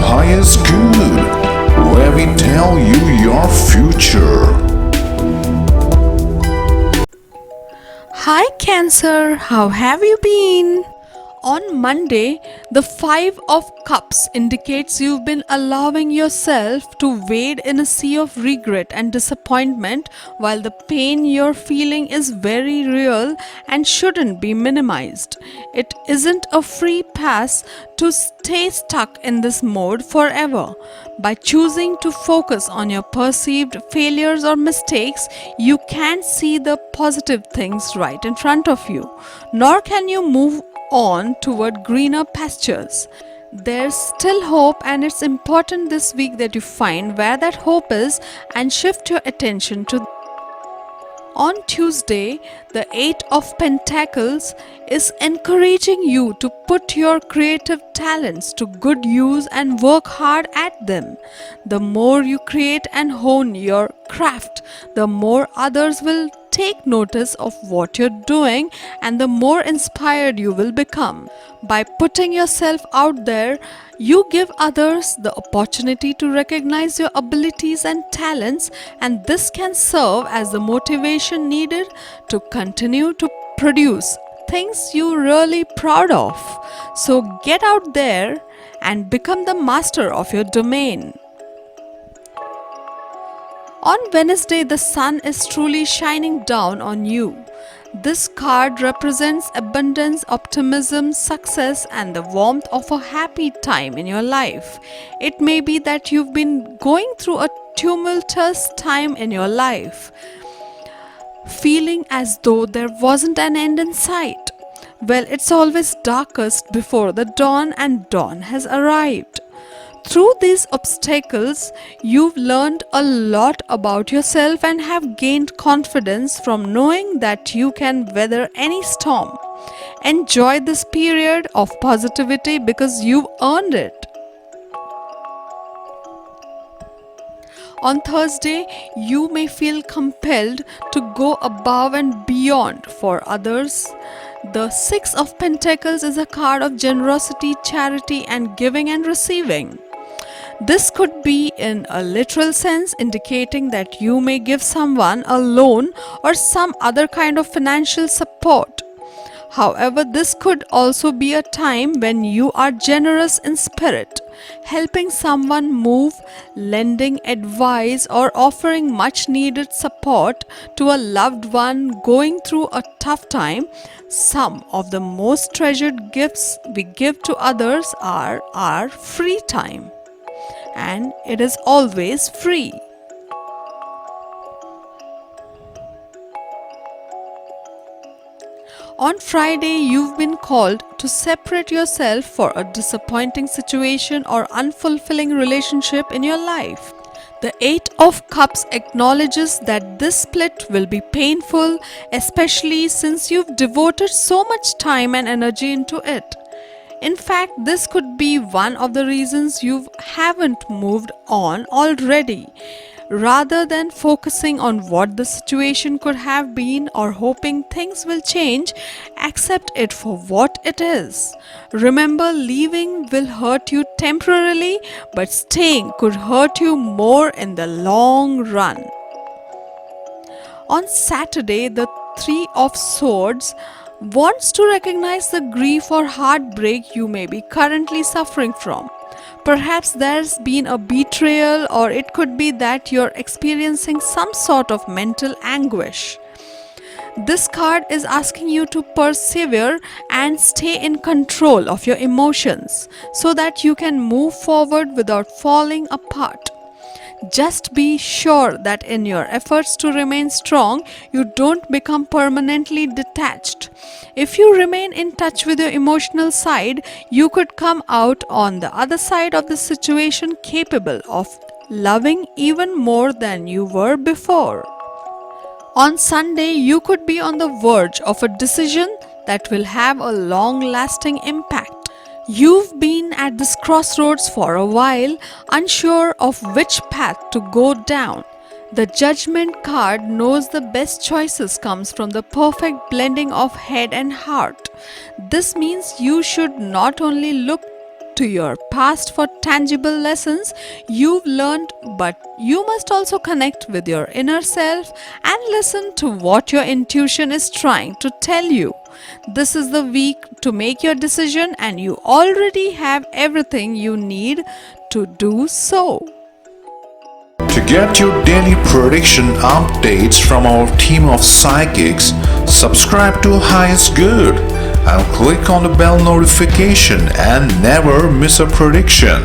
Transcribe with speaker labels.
Speaker 1: High is Good, where we tell you your future.
Speaker 2: Hi Cancer, how have you been? On Monday, the Five of Cups indicates you've been allowing yourself to wade in a sea of regret and disappointment while the pain you're feeling is very real and shouldn't be minimized. It isn't a free pass to stay stuck in this mode forever. By choosing to focus on your perceived failures or mistakes, you can't see the positive things right in front of you, nor can you move on toward greener pastures. There's still hope, and it's important this week that you find where that hope is and shift your attention to. On Tuesday, the Eight of Pentacles is encouraging you to put your creative talents to good use and work hard at them. The more you create and hone your craft, the more others will take notice of what you're doing and the more inspired you will become. By putting yourself out there, you give others the opportunity to recognize your abilities and talents, and this can serve as the motivation needed to continue to produce things you're really proud of. So get out there and become the master of your domain. On Wednesday, the sun is truly shining down on you. This card represents abundance, optimism, success, and the warmth of a happy time in your life. It may be that you've been going through a tumultuous time in your life, feeling as though there wasn't an end in sight. Well, it's always darkest before the dawn, and dawn has arrived. Through these obstacles, you've learned a lot about yourself and have gained confidence from knowing that you can weather any storm. Enjoy this period of positivity because you've earned it. On Thursday, you may feel compelled to go above and beyond for others. The Six of Pentacles is a card of generosity, charity, and giving and receiving. This could be in a literal sense, indicating that you may give someone a loan or some other kind of financial support. However, this could also be a time when you are generous in spirit, helping someone move, lending advice, or offering much needed support to a loved one going through a tough time. Some of the most treasured gifts we give to others are our free time, and it is always free. On Friday, you've been called to separate yourself for a disappointing situation or unfulfilling relationship in your life. The Eight of Cups acknowledges that this split will be painful, especially since you've devoted so much time and energy into it. In fact, this could be one of the reasons you haven't moved on already. Rather than focusing on what the situation could have been or hoping things will change, accept it for what it is. Remember, leaving will hurt you temporarily, but staying could hurt you more in the long run. On Saturday, the Three of Swords wants to recognize the grief or heartbreak you may be currently suffering from. Perhaps there's been a betrayal, or it could be that you're experiencing some sort of mental anguish. This card is asking you to persevere and stay in control of your emotions so that you can move forward without falling apart. Just be sure that in your efforts to remain strong, you don't become permanently detached. If you remain in touch with your emotional side, you could come out on the other side of the situation capable of loving even more than you were before. On Sunday, you could be on the verge of a decision that will have a long-lasting impact. You've been at this crossroads for a while, unsure of which path to go down. The Judgment card knows the best choices comes from the perfect blending of head and heart. This means you should not only look to your past for tangible lessons you've learned, but you must also connect with your inner self and listen to what your intuition is trying to tell you. This is the week to make your decision, and you already have everything you need to do so.
Speaker 1: To get your daily prediction updates from our team of psychics, subscribe to Highest Good and click on the bell notification and never miss a prediction.